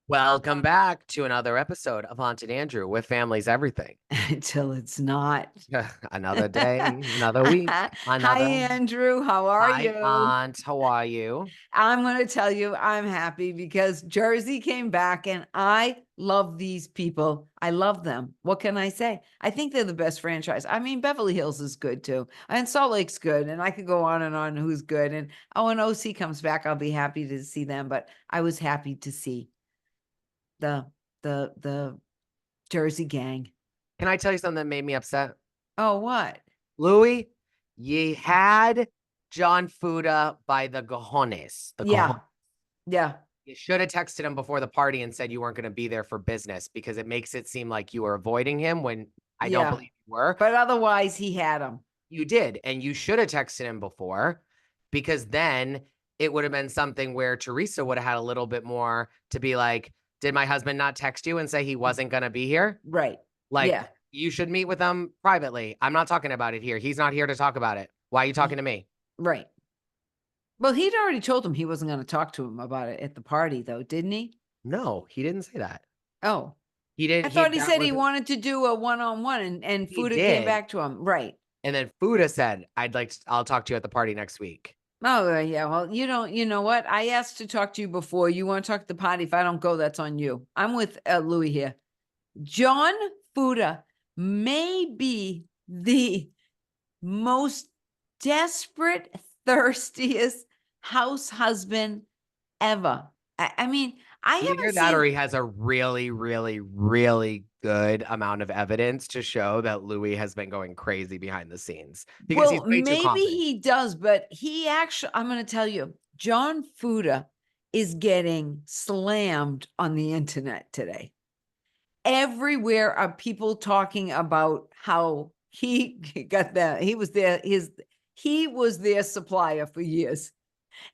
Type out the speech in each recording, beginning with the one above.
Welcome back to another episode of Haunted Andrew with Family's Everything. Until it's not. Another day, another week, Hi, another. Andrew. How are Hi, you? Aunt. How are you? I'm going to tell you, I'm happy because Jersey came back and I love these people. I love them. What can I say? I think they're the best franchise. I mean, Beverly Hills is good too. And Salt Lake's good. And I could go on who's good. And when OC comes back, I'll be happy to see them. But I was happy to see the Jersey gang. Can I tell you something that made me upset? Oh, what? Louis, ye had John Fuda by the cojones. Yeah. Yeah. You should have texted him before the party and said you weren't going to be there for business because it makes it seem like you were avoiding him when I don't believe you were. But otherwise, he had him. You did. And you should have texted him before because then it would have been something where Teresa would have had a little bit more to be like, did my husband not text you and say he wasn't going to be here? Right. Like, yeah. You should meet with him privately. I'm not talking about it here. He's not here to talk about it. Why are you talking to me? Right. Well, he'd already told him he wasn't going to talk to him about it at the party, though, didn't he? No, he didn't say that. Oh, he didn't. I thought he said he wanted to do a one-on-one, and Fuda came back to him. Right. And then Fuda said, I'll talk to you at the party next week. Oh, yeah. Well, you know what? I asked to talk to you before. You want to talk to the party. If I don't go, that's on you. I'm with Louis here. John Fuda may be the most desperate, thirstiest house husband ever. I mean, I haven't either that or he has a really, really, really good amount of evidence to show that Louis has been going crazy behind the scenes. Because well, maybe he does, but he actually, I'm going to tell you, John Fuda is getting slammed on the internet today. Everywhere are people talking about how he got that. He was their supplier for years.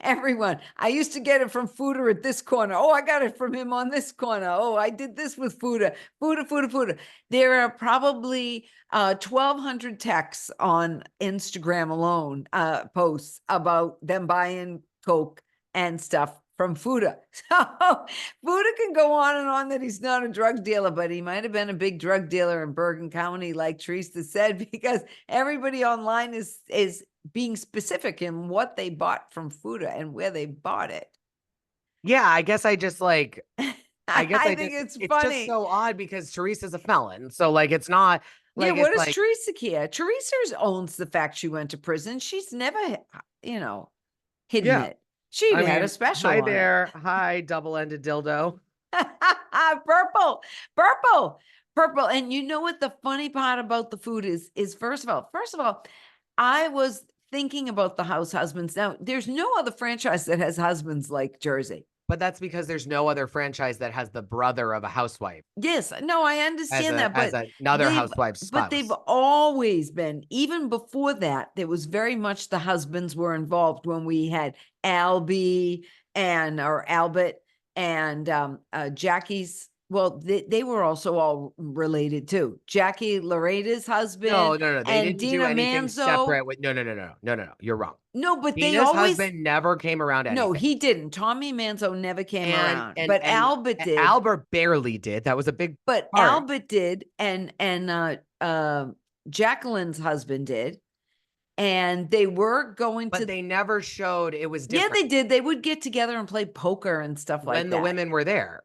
Everyone. I used to get it from Fuda at this corner. Oh, I got it from him on this corner. Oh, I did this with Fuda. Fuda. There are probably 1,200 texts on Instagram alone, posts about them buying Coke and stuff from Fuda. So Fuda can go on and on that he's not a drug dealer, but he might have been a big drug dealer in Bergen County, like Teresa said, because everybody online is being specific in what they bought from Fuda and where they bought it. Yeah, I guess I just like, I think it's funny. It's just so odd because Teresa's a felon. So like, it's not like, yeah, what does Teresa care? Teresa owns the fact she went to prison. She's never, hidden it. She had a special. Hi there. Hi, double-ended dildo. Purple. And you know what the funny part about the food is first of all, I was thinking about the house husbands. Now, there's no other franchise that has husbands like Jersey. But that's because there's no other franchise that has the brother of a housewife. Yes, no, I understand that, but as another housewife's spouse. But they've always been, even before that, there was very much the husbands were involved when we had Albert and Jackie's. Well, they were also all related too. Jackie Loreda's husband. No. They didn't Dina do anything Manzo. separate with no. You're wrong. No, but Dina's they always husband never came around. No, he didn't. Tommy Manzo never came around, but Albert did. Albert barely did. That was a big. But part. Albert did, and Jacqueline's husband did, and they were going but they never showed it was different. Yeah, they did. They would get together and play poker and stuff like that. When the women were there.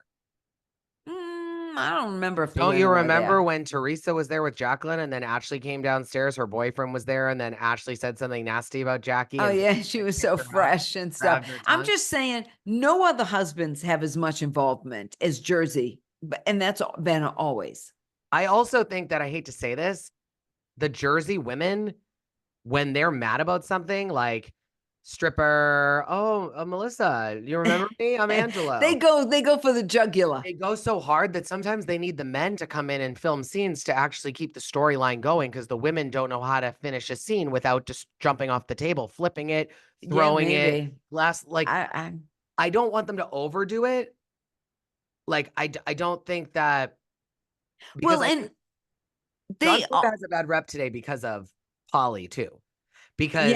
I don't remember if don't you remember when Teresa was there with Jacqueline and then Ashley came downstairs, her boyfriend was there, and then Ashley said something nasty about Jackie. Oh yeah, she was so fresh and stuff. I'm just saying no other husbands have as much involvement as Jersey, and that's been always. I also think that, I hate to say this, the Jersey women, when they're mad about something like stripper, Melissa, you remember me? I'm Angela. They go for the jugular. They go so hard that sometimes they need the men to come in and film scenes to actually keep the storyline going, because the women don't know how to finish a scene without just jumping off the table, flipping it, throwing it. I don't want them to overdo it. Like I don't think that. Well, and they has a bad rep today because of Polly too. Because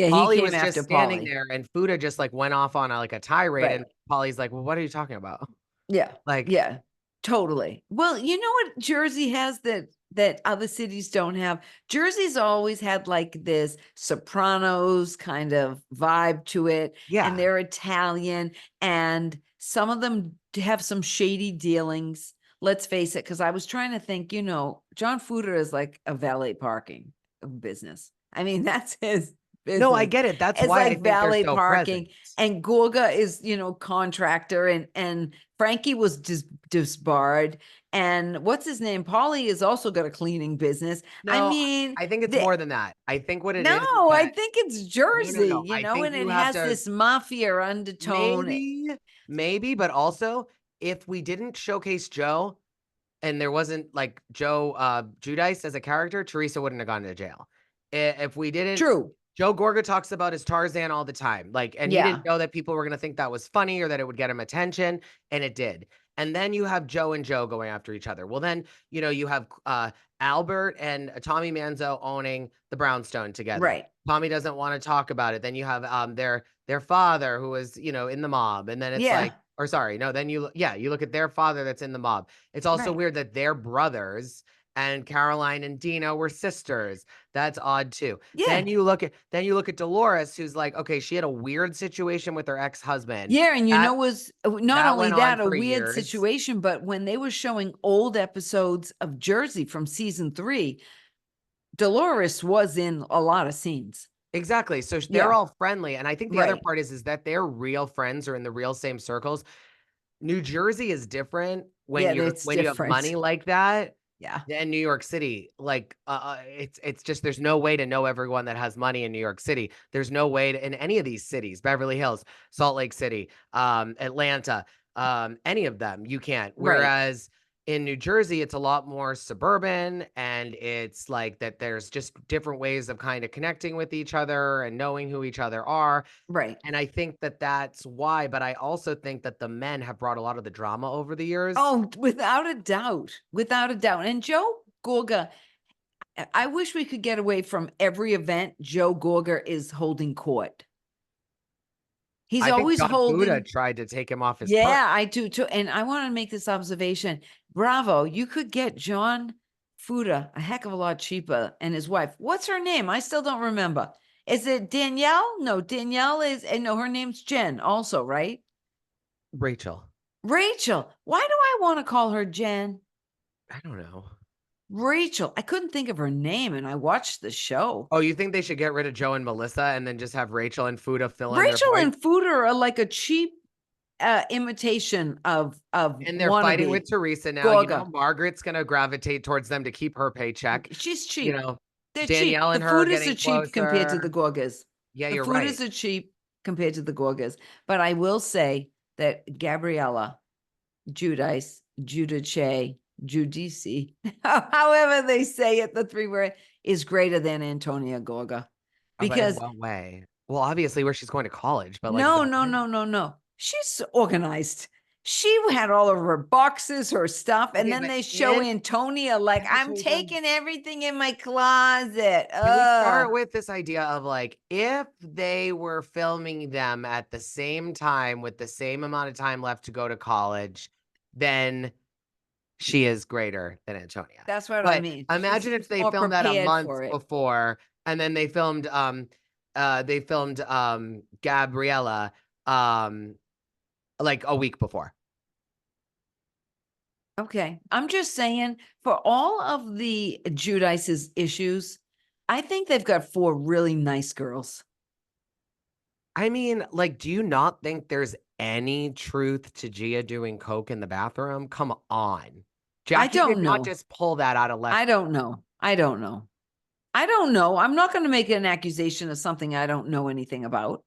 Polly was just standing there and Fuda just like went off on a tirade, and Polly's like, well, what are you talking about? Yeah. Like, Yeah. Totally. Well, you know what Jersey has that other cities don't have? Jersey's always had like this Sopranos kind of vibe to it, and yeah, they're Italian, and some of them have some shady dealings. Let's face it, because I was trying to think, John Fuda is like a valet parking business. I mean, that's his no, I business. get it. That's It's why I like think they're valet so parking, present. and Gorga is, contractor, and Frankie was disbarred. And what's his name? Paulie has also got a cleaning business. I No, mean, I think it's more than that. I think what it no, is I that think it's no, no, Jersey, no. I think and you it have has to this mafia undertone. maybe, but also if we didn't showcase Joe and there wasn't like Joe Judice as a character, Teresa wouldn't have gone to jail. If we didn't, True. Joe Gorga talks about his Tarzan all the time. Like, and he Yeah. didn't know that people were going to think that was funny or that it would get him attention. And it did. And then you have Joe and Joe going after each other. Well, then, you have Albert and Tommy Manzo owning the Brownstone together. Right. Tommy doesn't want to talk about it. Then you have their father who was, in the mob. And then it's Yeah. like, or sorry, no, then you look at their father that's in the mob. It's also Right. weird that they're brothers and Caroline and Dina were sisters. That's odd too. Yeah. Then you look at Dolores, who's like, okay, she had a weird situation with her ex-husband. Yeah, and That was not that only went on that, a for weird years. situation, but when they were showing old episodes of Jersey from season 3, Dolores was in a lot of scenes. Exactly. So they're Yeah. all friendly. And I think the other Right. part is that they're real friends or in the real same circles. New Jersey is different when Yeah, it's you have different. money like that. Yeah. In New York City, like it's just there's no way to know everyone that has money in New York City. There's no way to in any of these cities, Beverly Hills, Salt Lake City, Atlanta, any of them, you can't. Right. Whereas in New Jersey, it's a lot more suburban and it's like that there's just different ways of kind of connecting with each other and knowing who each other are. Right. And I think that that's why, but I also think that the men have brought a lot of the drama over the years. Oh, without a doubt. Without a doubt. And Joe Gorga, I wish we could get away from every event Joe Gorga is holding court. He's I think always John Fuda holding. tried to take him off his perch. Yeah, I do too. And I want to make this observation. Bravo, you could get John Fuda a heck of a lot cheaper and his wife. What's her name? I still don't remember. Is it Danielle? No, Danielle is, and no, her name's Jen also, right? Rachel. Rachel. Why do I want to call her Jen? I don't know. Rachel. I couldn't think of her name, and I watched the show. Oh, you think they should get rid of Joe and Melissa and then just have Rachel and Fuda fill in their Rachel voice? and Fuda are like a cheap imitation of And they're fighting with wannabe Teresa now. Gorga. Margaret's gonna gravitate towards them to keep her paycheck. She's You cheap. know, They're cheap. Danielle The and her are Fudas are getting cheap compared to the closer. Gorgas. Yeah, The you're right. Fudas are cheap compared to the Gorgas. But I will say that Gabriella, Judice, Judice, Judice, however they say it, the 3 word is greater than Antonia Gorga. But in Because what way? Well, obviously where she's going to college, but like no. She's organized. She had all of her boxes, her stuff, and Okay, then but they show Antonia like, can we I'm change them? taking everything in my closet. Can we start with this idea of like, if they were filming them at the same time with the same amount of time left to go to college, then she is greater than Antonia. That's what I But mean. imagine if they more filmed that a prepared month for it. before and then they filmed Gabriella like a week before. Okay. I'm just saying, for all of the Judice's issues, I think they've got 4 really nice girls. I mean, like, do you not think there's any truth to Gia doing coke in the bathroom? Come on. Jackie don't did not know. just pull that out of left. I don't know. I'm not going to make an accusation of something I don't know anything about.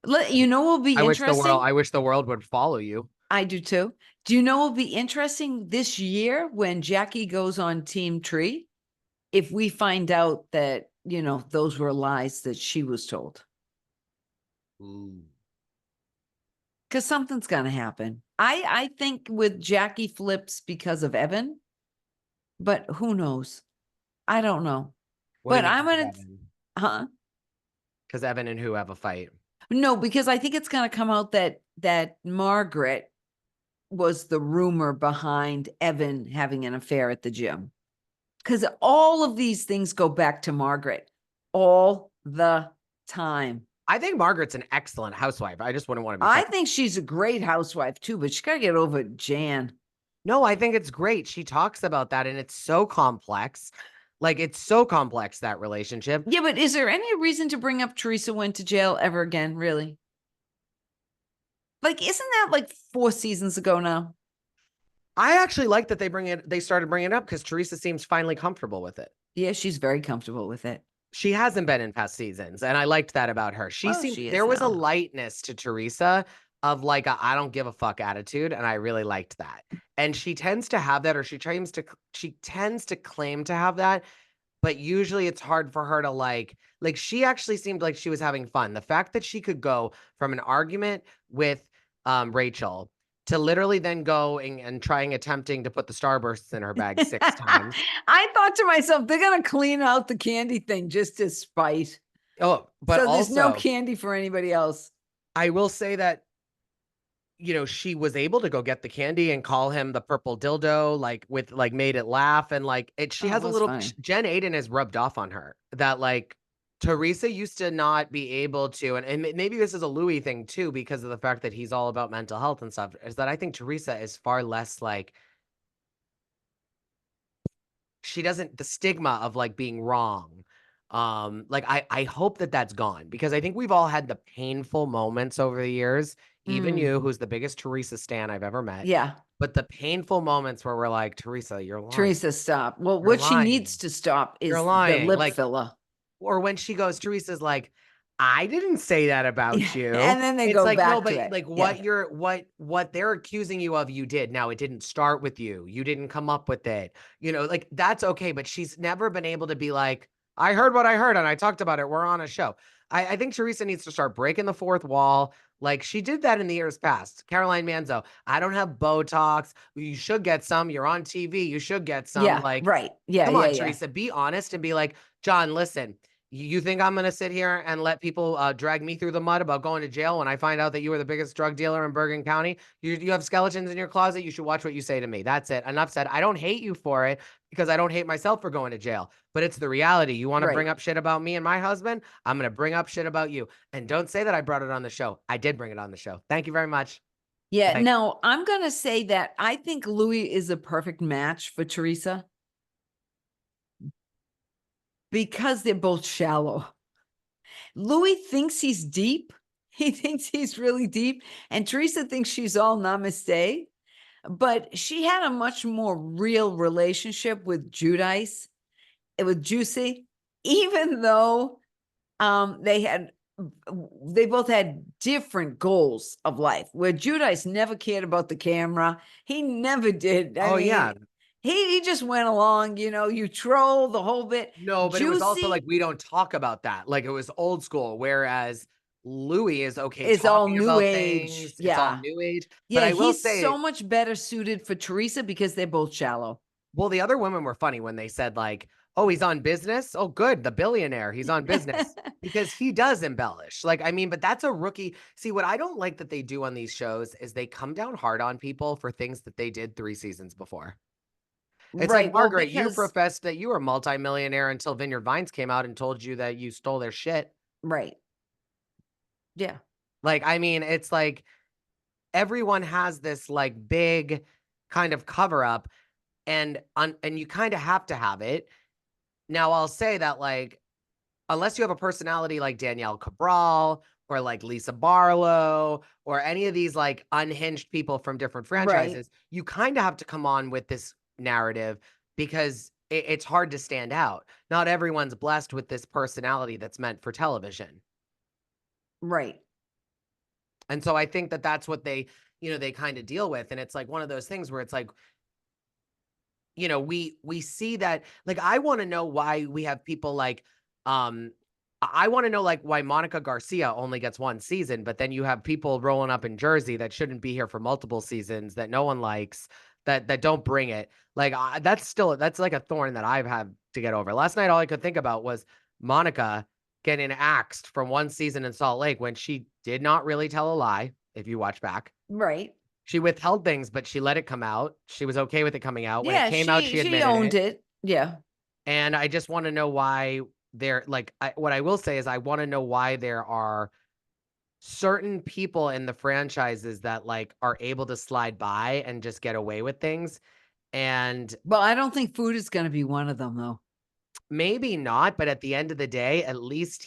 Will be interesting. I wish the world would follow you. I do too. Do you know will be interesting this year when Jackie goes on Team Tree? If we find out that, those were lies that she was told. Because something's going to happen. I think with Jackie flips because of Evan, but who knows? I don't know. But I'm going to, Because Evan and who have a fight? No, because I think it's going to come out that Margaret was the rumor behind Evan having an affair at the gym. Because all of these things go back to Margaret all the time. I think Margaret's an excellent housewife. I just wouldn't want to be. I think she's a great housewife too, but she got to get over Jan. No, I think it's great. She talks about that and it's so complex. Like, it's so complex, that relationship. Yeah, but is there any reason to bring up Teresa went to jail ever again, really? Like, isn't that like 4 seasons ago now? I actually like that they started bringing it up because Teresa seems finally comfortable with it. Yeah, she's very comfortable with it. She hasn't been in past seasons, and I liked that about her. There was a lightness to Teresa of like a I don't give a fuck attitude, and I really liked that. And she tends to have that, or she tends to claim to have that, but usually it's hard for her to like she actually seemed like she was having fun. The fact that she could go from an argument with Rachel to literally then going and attempting to put the Starbursts in her bag 6 times. I thought to myself, they're going to clean out the candy thing just to spite. Oh, but so there's also, no candy for anybody else. I will say that, you know, she was able to go get the candy and call him the purple dildo, made it laugh. And she has a little, funny. Jen Aiden has rubbed off on her that Teresa used to not be able to, and maybe this is a Louis thing too, because of the fact that he's all about mental health and stuff, is that I think Teresa is far less she doesn't, the stigma of being wrong. I hope that that's gone, because I think we've all had the painful moments over the years, even you, who's the biggest Teresa stan I've ever met. Yeah. But the painful moments where we're like, Teresa, you're lying. Teresa, stop. Well, what she needs to stop is the lip filler. Or when she goes, Teresa's like, I didn't say that about you. And then they go back no, to but it. what they're accusing you of, you did. Now, it didn't start with you. You didn't come up with it. You know, that's okay. But she's never been able to be like, I heard what I heard and I talked about it. We're on a show. I think Teresa needs to start breaking the fourth wall. Like she did that in the years past. Caroline Manzo, I don't have Botox. You should get some. You're on TV. You should get some. Yeah, right. Yeah, come on, Teresa, be honest and be like, John, listen, you think I'm going to sit here and let people drag me through the mud about going to jail when I find out that you were the biggest drug dealer in Bergen County? You have skeletons in your closet. You should watch what you say to me. That's it. Enough said. I don't hate you for it, because I don't hate myself for going to jail, but it's the reality. You want to bring up shit about me and my husband? I'm going to bring up shit about you. And don't say that I brought it on the show. I did bring it on the show. Thank you very much. Yeah. Thanks. No, I'm going to say that I think Louis is a perfect match for Teresa, because they're both shallow. Louis thinks he's deep. He thinks he's really deep. And Teresa thinks she's all namaste. But she had a much more real relationship with Giudice, with Juicy, even though they both had different goals of life, where Giudice never cared about the camera. He never did. I mean, yeah. He just went along, you know, you troll the whole bit. No, but Juicy, it was also we don't talk about that. It was old school, whereas Louis is okay. It's all new age. Things. Yeah. It's all new age. Yeah, but I will say, so much better suited for Teresa because they're both shallow. Well, the other women were funny when they said oh, he's on business. Oh, good. The billionaire. He's on business, because he does embellish. But that's a rookie. See, what I don't like that they do on these shows is they come down hard on people for things that they did 3 seasons before. It's right, Margaret, you professed that you were a multimillionaire until Vineyard Vines came out and told you that you stole their shit. Right. Yeah. I mean, it's everyone has this big kind of cover up, and you kind of have to have it. Now, I'll say that unless you have a personality like Danielle Cabral or Lisa Barlow or any of these unhinged people from different franchises, you kind of have to come on with this narrative, because it's hard to stand out. Not everyone's blessed with this personality that's meant for television. Right. And so I think that that's what they kind of deal with. And it's one of those things where it's we see that, I want to know why we have people I want to know why Monica Garcia only gets 1 season, but then you have people rolling up in Jersey that shouldn't be here for multiple seasons, that no one likes, that don't bring it. That's a thorn that I've had to get over. Last night, all I could think about was Monica getting axed from 1 season in Salt Lake when she did not really tell a lie, if you watch back. Right. She withheld things, but she let it come out. She was okay with it coming out. When it Yeah, came out, she she admitted owned it. it. Yeah. And I just want to know why what I will say is I want to know why there are certain people in the franchises that like are able to slide by and just get away with things. And Well, I don't think food is going to be one of them, though. maybe not, but at the end of the day, at least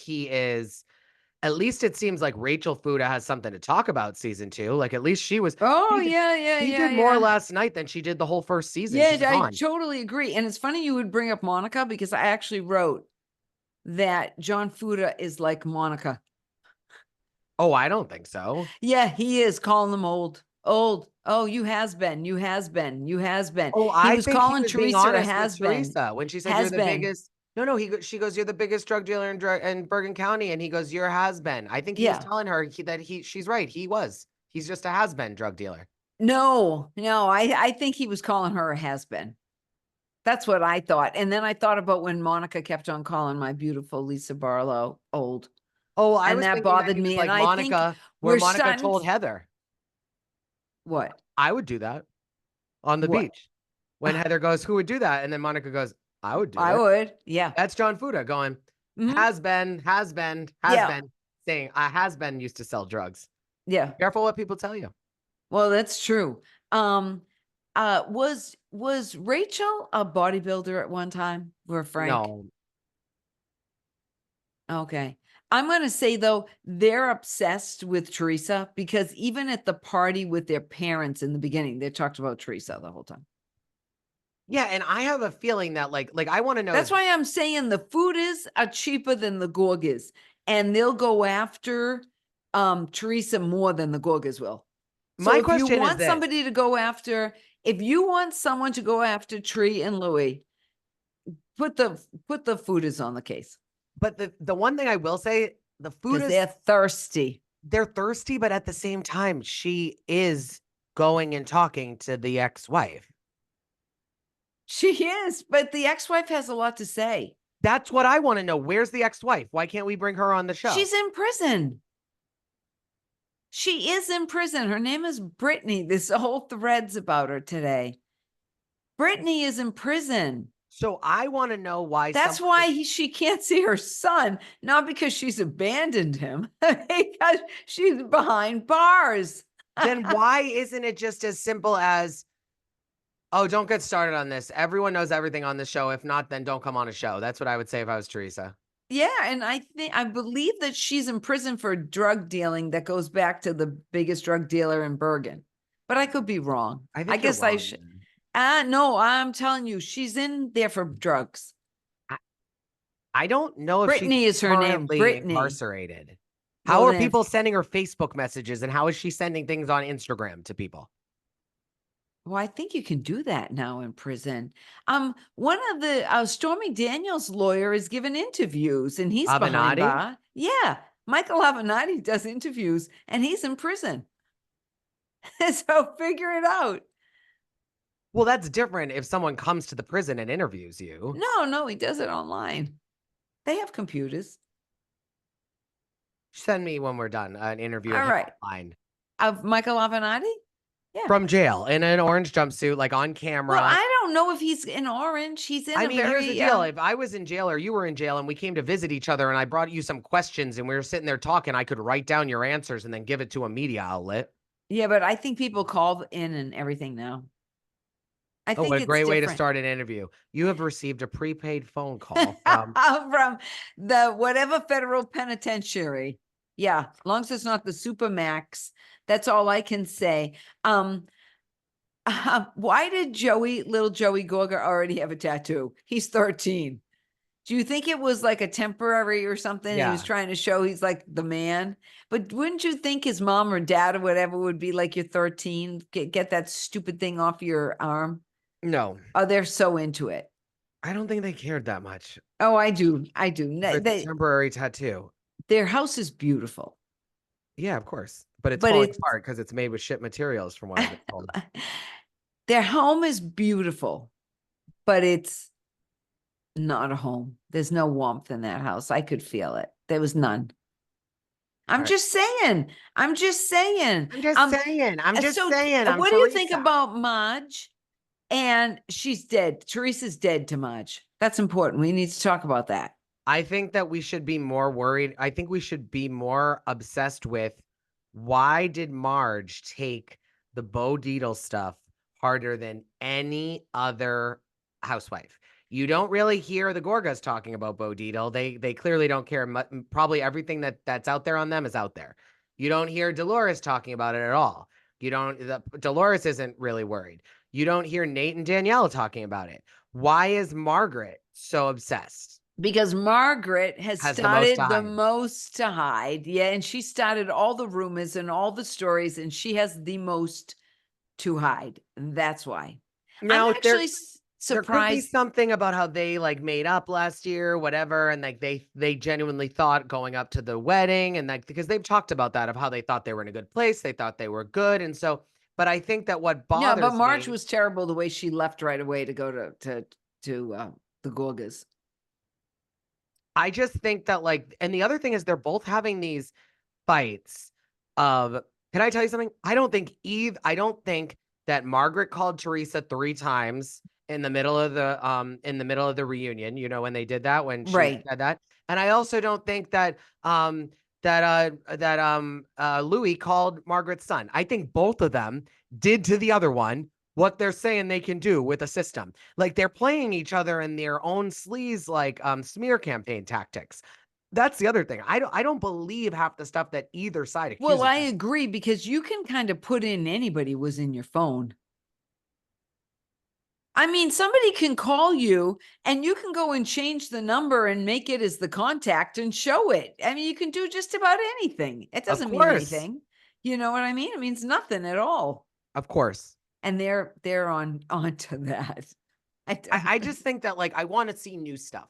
it seems like Rachel Fuda has something to talk about season 2. Like at least Oh, she did, she did more last night than she did the whole first season. Yeah, She was I on. totally agree. And it's funny you would bring up Monica because I actually wrote that John Fuda is like Monica. Oh, I don't think so. Yeah, he is calling them old. Old. Oh, you has been. You has been. You has been. Oh, He I was think he calling was being Teresa a honest with has been. Teresa when she said you're Has the been. biggest. No, she goes, you're the biggest drug dealer in Bergen County, and he goes, you're a has been. I think he was telling her she's right. He's just a has been drug dealer. No, I think he was calling her a has been. That's what I thought. And then I thought about when Monica kept on calling my beautiful Lisa Barlow old. Oh, I and was that thinking bothered that he was me. like And I think Monica, where Monica told Heather. What? I would do that on the beach. When Heather goes, who would do that? And then Monica goes, I would do it. I would. Yeah. That's John Fuda going, has been, saying a has been used to sell drugs. Yeah. Careful what people tell you. Well, that's true. Was Rachel a bodybuilder at one time? We're frank. No. Okay. I'm going to say, though, they're obsessed with Teresa because even at the party with their parents in the beginning, they talked about Teresa the whole time. Yeah, and I have a feeling that like I want to know. That's why I'm saying the Fudas are cheaper than the Gorgas, and they'll go after Teresa more than the Gorgas will. So my question if you want is this. somebody to go after, if you want someone to go after Tree and Louie, put the Fudas on the case. But the one thing I will say, the Fudas, they're thirsty. They're thirsty, but at the same time, she is going and talking to the ex-wife. She is, but the ex-wife has a lot to say. That's what I want to know. Where's the ex-wife? Why can't we bring her on the show? She's in prison. She is in prison. Her name is Brittany. This whole threads about her today. Brittany is in prison. So I want to know why. That's why she can't see her son, not because she's abandoned him, because she's behind bars. Then why isn't it just as simple as, oh, don't get started on this. Everyone knows everything on the show. If not, then don't come on a show. That's what I would say if I was Teresa. Yeah, and I believe that she's in prison for drug dealing that goes back to the biggest drug dealer in Bergen. But I could be wrong. I guess I should. No, I'm telling you, she's in there for drugs. I don't know if Brittany is her name. Brittany. Incarcerated. How are people sending her Facebook messages, and how is she sending things on Instagram to people? Well, I think you can do that now in prison. One of the Stormy Daniels' lawyer is giving interviews, and he's behind bar. Yeah, Michael Avenatti does interviews, and he's in prison. So figure it out. Well, that's different if someone comes to the prison and interviews you. No, he does it online. They have computers. Send me when we're done an interview. All right. Online. Of Michael Avenatti? Yeah. From jail in an orange jumpsuit, like on camera. Well, I don't know if he's in orange. He's in here's the deal. If I was in jail or you were in jail and we came to visit each other and I brought you some questions and we were sitting there talking, I could write down your answers and then give it to a media outlet. Yeah, but I think people call in and everything now. I think a great way to start an interview. You have received a prepaid phone call from the whatever federal penitentiary. Yeah, as long as it's not the Supermax. That's all I can say. Why did little Joey Gorga already have a tattoo? He's 13. Do you think it was like a temporary or something? Yeah. He was trying to show he's like the man. But wouldn't you think his mom or dad or whatever would be like, you're 13, get that stupid thing off your arm? No. Oh, they're so into it. I don't think they cared that much. Oh, I do. It's a temporary tattoo. Their house is beautiful. Yeah, of course. But it's falling apart because it's made with shit materials from what I've been told. Their home is beautiful, but it's not a home. There's no warmth in that house. I could feel it. There was none. I'm All right. just saying. I'm just saying. I'm just saying. I'm just So saying. I'm what do you think Teresa. about Marge? And she's dead. Teresa's dead to Marge. That's important. We need to talk about that. I think that we should be more worried. I think we should be more obsessed with why did Marge take the Bo Dietl stuff harder than any other housewife? You don't really hear the Gorgas talking about Bo Dietl. They clearly don't care. Probably everything that's out there on them is out there. You don't hear Dolores talking about it at all. Dolores isn't really worried. You don't hear Nate and Danielle talking about it. Why is Margaret so obsessed? Because Margaret has Has the most to started the hide. most to hide. Yeah. And she started all the rumors and all the stories, and she has the most to hide. That's why. I'm Now actually there could be surprised. something about how they like made up last year, whatever, and like they genuinely thought going up to the wedding, and like because they've talked about that of how they thought they were in a good place, they thought they were good, and so. But I think that what Yeah, but bothers Marge me, was terrible the way she left right away to go to the Gorgas. I just think that like, and the other thing is they're both having these fights of. Can I tell you something? I don't think that Margaret called Teresa 3 times in the middle of the reunion, you know, when they did that, when she Right. said that. And I also don't think that Louis called Margaret's son. I think both of them did to the other one what they're saying they can do with a system. Like they're playing each other in their own sleaze, like smear campaign tactics. That's the other thing. I don't believe half the stuff that either side Well, accuses I them. agree, because you can kind of put in anybody was in your phone. I mean, somebody can call you and you can go and change the number and make it as the contact and show it. I mean, you can do just about anything. It Of doesn't mean course. anything. You know what I mean? It means nothing at all. Of course. And they're on to that. I just think that like I want to see new stuff.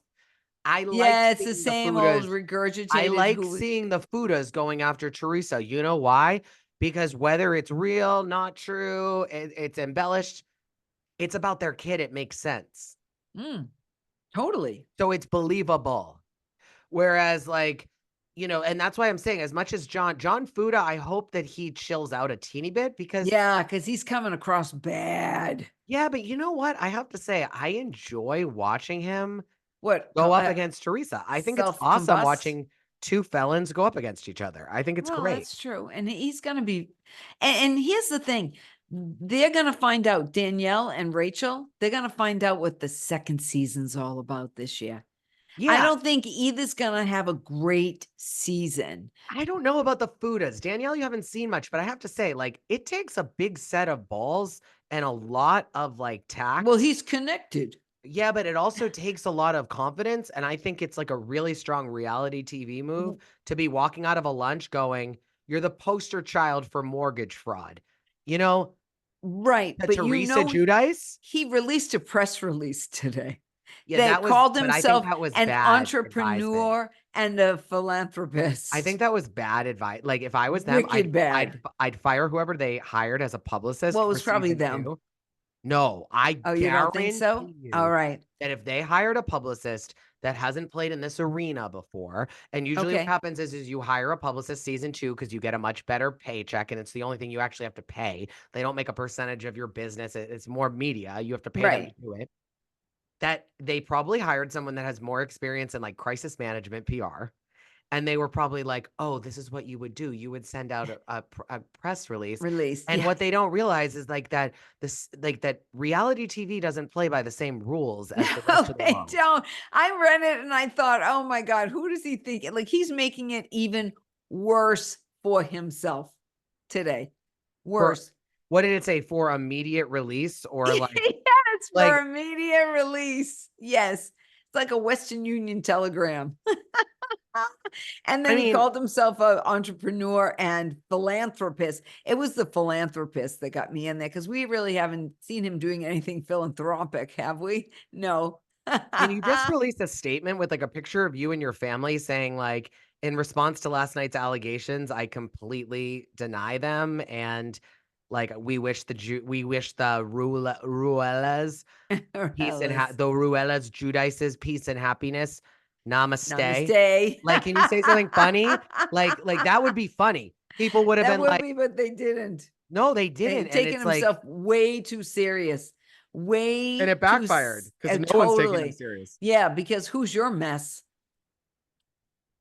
I like Yeah, it's the seeing the same old Fudas. I regurgitated like who. seeing the Fudas going after Teresa. You know why? Because whether it's real, not true, it's embellished, it's about their kid. It makes sense. Totally. So it's believable. Whereas like, you know, and that's why I'm saying as much as John Fuda, I hope that he chills out a teeny bit because Yeah, because he's coming across bad. yeah, but you know what? I have to say I enjoy watching him What? go up against Teresa. I think it's Self awesome combust? watching 2 felons go up against each other. I think it's Well, great. that's true. And he's going to be, and here's the thing, they're going to find out, Danielle and Rachel, they're going to find out what the second season's all about this year. I Yeah, don't think either's going to have a great season. I don't know about the Fudas. Danielle, you haven't seen much, but I have to say, like, it takes a big set of balls and a lot of like tact. Well, he's connected. Yeah, but it also takes a lot of confidence. And I think it's like a really strong reality TV move to be walking out of a lunch going, you're the poster child for mortgage fraud. You know, Right. the But Teresa Giudice. he released a press release today Yeah, that that was, called but I think himself that was an bad advisement. entrepreneur and a I philanthropist. think that was bad advice. Like if I was them, Wicked bad. I'd fire whoever they hired as a publicist Well, it for was probably season them. 2. No, I Oh, you don't think so? guarantee All you right. that if they hired a publicist that hasn't played in this arena before, and usually what Okay. happens is you hire a publicist season 2 because you get a much better paycheck and it's the only thing you actually have to pay. They don't make a percentage of your business. It's more media. You have to pay them to Right. do it. That they probably hired someone that has more experience in like crisis management PR. And they were probably like, "Oh, this is what you would do. You would send out a press release." Release. And Yeah. what they don't realize is like that that reality TV doesn't play by the same rules as the rest No, of the they world. don't. I read it and I thought, oh my God, who does he think? Like he's making it even worse for himself today. For Worse. what did it say? For immediate release or Yes, for like immediate release. Yes. It's like a Western Union telegram. And I then he mean, called himself an entrepreneur and philanthropist. It was the philanthropist that got me in there because we really haven't seen him doing anything philanthropic, have we? No. and you just released a statement with like a picture of you and your family saying like in response to last night's allegations, I completely deny them and like we wish the Ruellas peace and Ruelas. the Ruellas Judices peace and happiness. Namaste. Namaste. Like, can you say something funny? Like that would be funny. People would have That been would like, be, but they didn't. no, they didn't. They've And taken it's like, himself way too serious. Way and it backfired because no one's taking him serious. Yeah, because who's your mess?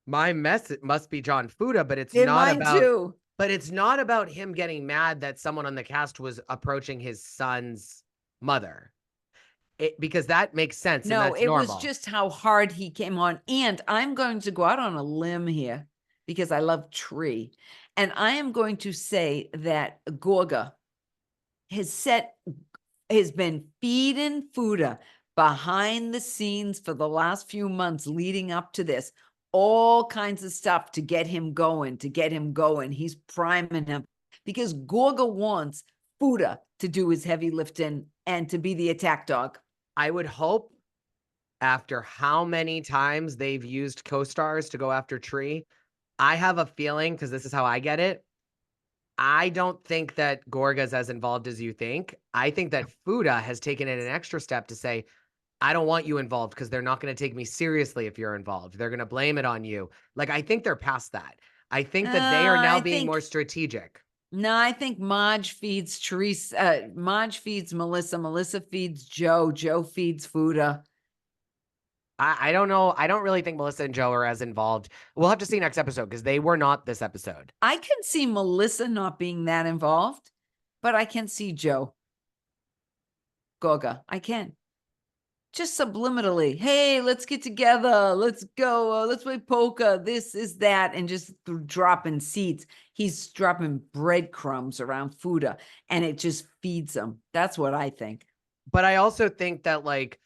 My mess must be John Fuda, but it's In not mine about. too. But it's not about him getting mad that someone on the cast was approaching his son's mother. Because that makes sense and No, that's it normal. was just how hard he came on. And I'm going to go out on a limb here because I love Tree. And I am going to say that Gorga has been feeding Fuda behind the scenes for the last few months leading up to this. All kinds of stuff to get him going, He's priming him because Gorga wants Fuda to do his heavy lifting and to be the attack dog. I would hope after how many times they've used co-stars to go after Tree, I have a feeling, because this is how I get it, I don't think that Gorga's as involved as you think. I think that Fuda has taken it an extra step to say, I don't want you involved because they're not going to take me seriously if you're involved. They're going to blame it on you. Like, I think they're past that. I think that they are now being more strategic. No, I think Marge feeds Teresa. Marge feeds Melissa. Melissa feeds Joe. Joe feeds Fuda. I don't know. I don't really think Melissa and Joe are as involved. We'll have to see next episode because they were not this episode. I can see Melissa not being that involved, but I can see Joe. Gorga. I can. Just subliminally. Hey, let's get together. Let's go. Let's play poker. This is that. And just dropping seeds. He's dropping breadcrumbs around Fuda and it just feeds him. That's what I think. But I also think that, like,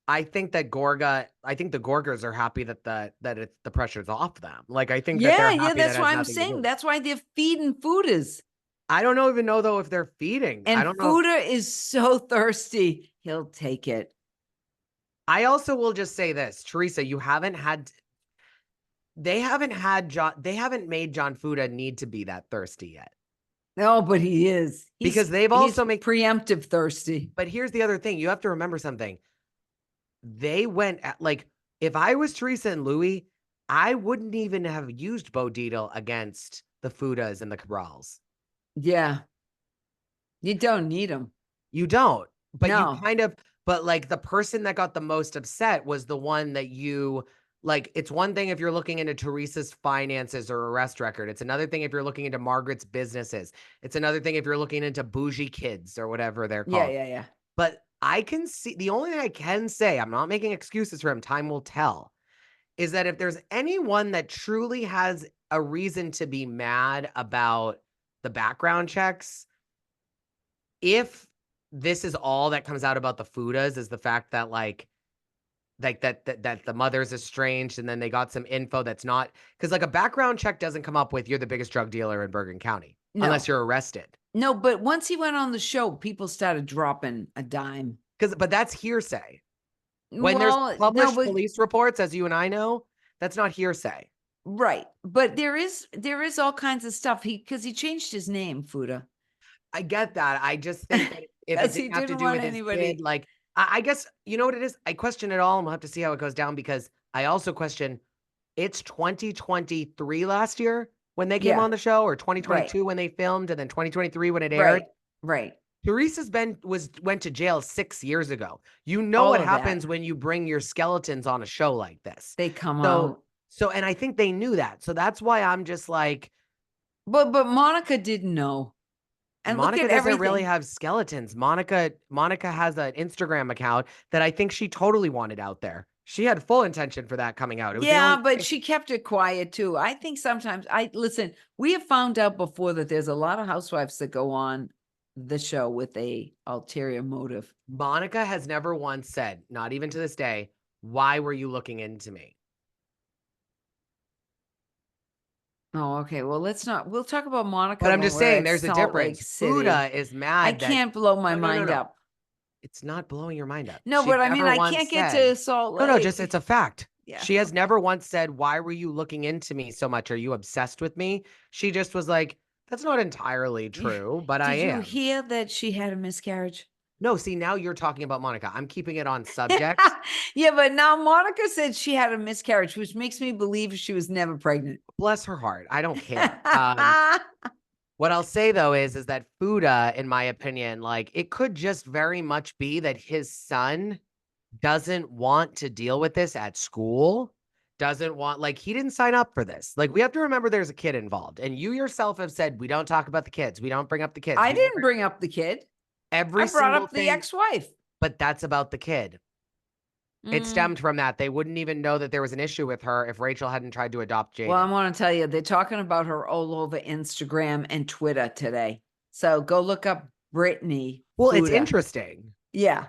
I think the Gorgers are happy that the pressure's off them. Like, I think that they're happy that's why I'm saying. That's why they're feeding Fudas. I don't even know though if they're feeding. And I don't know. Fuda is so thirsty. He'll take it. I also will just say this, Teresa, they haven't made John Fuda need to be that thirsty yet. No, but he is. Because they've also made preemptive thirsty. But here's the other thing. You have to remember something. They went at, like, if I was Teresa and Louis, I wouldn't even have used Bo Dietl against the Fudas and the Cabrals. Yeah. You don't need them. You don't. But you kind of, but like the person that got the most upset was the one that you, like, it's one thing if you're looking into Teresa's finances or arrest record. It's another thing if you're looking into Margaret's businesses. It's another thing if you're looking into bougie kids or whatever they're called. Yeah. But I can see, the only thing I can say, I'm not making excuses for him, time will tell, is that if there's anyone that truly has a reason to be mad about the background checks, if this is all that comes out about the Fudas, is the fact that that the mother's estranged and then they got some info that's not, because like a background check doesn't come up with you're the biggest drug dealer in Bergen County unless you're arrested. No, but once he went on the show, people started dropping a dime. But that's hearsay. When there's published police reports, as you and I know, that's not hearsay. Right. But there is all kinds of stuff. Because he changed his name, Fuda. I get that. I just think that if it didn't have to do with anybody, his kid, like, I guess, you know what it is? I question it all, and we'll have to see how it goes down, because I also question, it's 2023 last year when they came on the show, or 2022 when they filmed, and then 2023 when it aired. Right. Teresa's went to jail 6 years ago. You know what happens when you bring your skeletons on a show like this. They come out. So, and I think they knew that. So that's why I'm just like. But Monica didn't know. And Monica doesn't really have skeletons. Monica has an Instagram account that I think she totally wanted out there. She had full intention for that coming out. But she kept it quiet too. I think sometimes listen, we have found out before that there's a lot of housewives that go on the show with a ulterior motive. Monica has never once said, not even to this day, why were you looking into me? Oh, okay. Well, we'll talk about Monica. But I'm just saying there's a difference. Fuda is mad. I can't blow my mind up. It's not blowing your mind up. No, but I mean, I can't get to Salt Lake. No, just it's a fact. Yeah. She has never once said, why were you looking into me so much? Are you obsessed with me? She just was like, that's not entirely true, but I am. Did you hear that she had a miscarriage? No, see, now you're talking about Monica. I'm keeping it on subject. Yeah, but now Monica said she had a miscarriage, which makes me believe she was never pregnant. Bless her heart. I don't care. What I'll say though is that Fuda, in my opinion, like it could just very much be that his son doesn't want to deal with this at school, doesn't want, like, he didn't sign up for this. Like, we have to remember there's a kid involved. And you yourself have said, we don't talk about the kids. We don't bring up the kids. I didn't bring up the kid. Every I brought single up thing, the ex-wife. but that's about the kid. It stemmed from that. They wouldn't even know that there was an issue with her if Rachel hadn't tried to adopt Jaden. Well, I want to tell you, they're talking about her all over Instagram and Twitter today. So go look up Brittany. Well, it's Fuda. interesting. Yeah.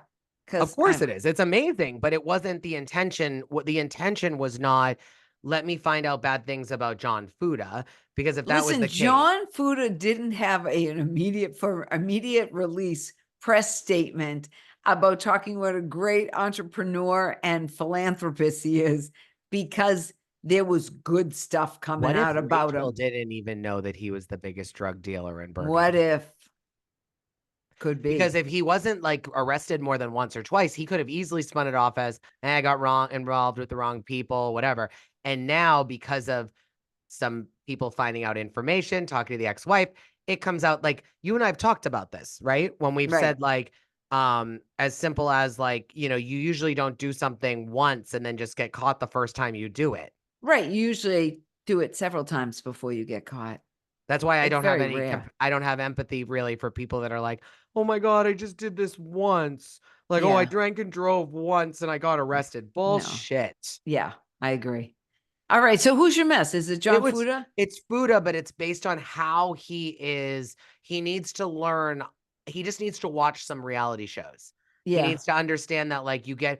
Of course it is. It's amazing, but it wasn't the intention. What the intention was not, let me find out bad things about John Fuda, because if that was the case. John Fuda didn't have an immediate release press statement about talking what a great entrepreneur and philanthropist he is, because there was good stuff coming out about Rachel him. didn't even know that he was the biggest drug dealer in Berkeley? What if? Could be. Because if he wasn't like arrested more than once or twice, he could have easily spun it off as, I got involved with the wrong people, whatever. And now, because of some people finding out information, talking to the ex-wife, it comes out, like, you and I have talked about this, right? When we've said, like, as simple as, like, you know, you usually don't do something once and then just get caught the first time you do it. Right. You usually do it several times before you get caught. That's why I don't have any, I don't have empathy really for people that are like, oh my God, I just did this once. Like, oh, I drank and drove once and I got arrested. Bullshit. No. Yeah, I agree. All right. So who's your mess? Is it John Fuda? It's Fuda, but it's based on how he is. He needs to learn. He just needs to watch some reality shows. Yeah. He needs to understand that, like, you get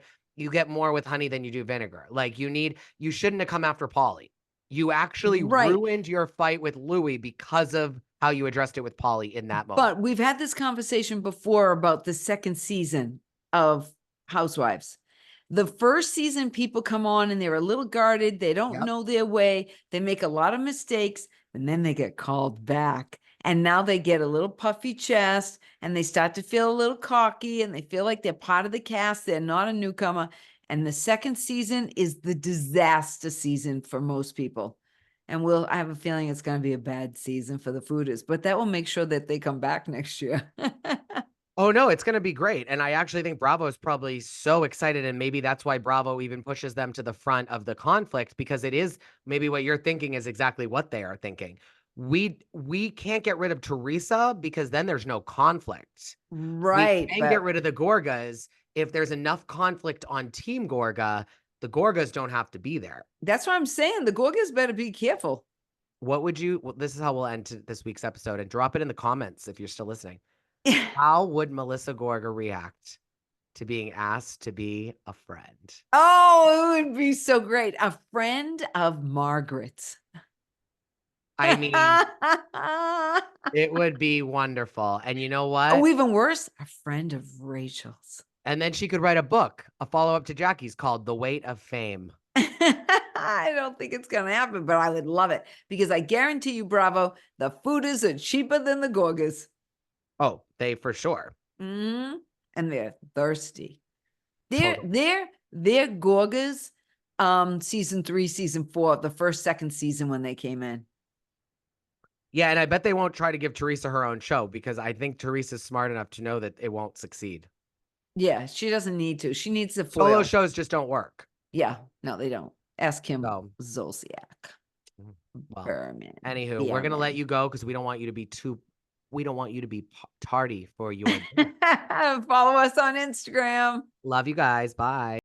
more with honey than you do vinegar. Like, you shouldn't have come after Pauly. You actually ruined your fight with Louis because of how you addressed it with Pauly in that moment. But we've had this conversation before about the second season of Housewives. The first season, people come on and they're a little guarded. They don't know their way. They make a lot of mistakes, and then they get called back. And now they get a little puffy chest and they start to feel a little cocky and they feel like they're part of the cast. They're not a newcomer. And the second season is the disaster season for most people. And I have a feeling it's going to be a bad season for the Fudas, but that will make sure that they come back next year. Oh, no, it's going to be great. And I actually think Bravo is probably so excited. And maybe that's why Bravo even pushes them to the front of the conflict, because it is maybe what you're thinking is exactly what they are thinking. We can't get rid of Teresa because then there's no conflict. Right. We can get rid of the Gorgas if there's enough conflict on Team Gorga. The Gorgas don't have to be there. That's what I'm saying. The Gorgas better be careful. What would you, well, this is how we'll end this week's episode, and drop it in the comments if you're still listening. How would Melissa Gorga react to being asked to be a friend? Oh, it would be so great. A friend of Margaret's. I mean, it would be wonderful. And you know what? Oh, even worse, a friend of Rachel's. And then she could write a book, a follow-up to Jackie's called The Weight of Fame. I don't think it's going to happen, but I would love it, because I guarantee you, Bravo, the Fudas are cheaper than the Gorgas. Oh, they for sure. And they're thirsty. They're Gorgas, season 3, season 4, the first, second season when they came in. Yeah, and I bet they won't try to give Teresa her own show, because I think Teresa's smart enough to know that it won't succeed. Yeah, she doesn't need to. She needs the solo shows just don't work. Yeah, no, they don't. Ask Kim Zolciak. Well, anywho, we're gonna let you go because we don't want you to be tardy for your follow us on Instagram. Love you guys. Bye.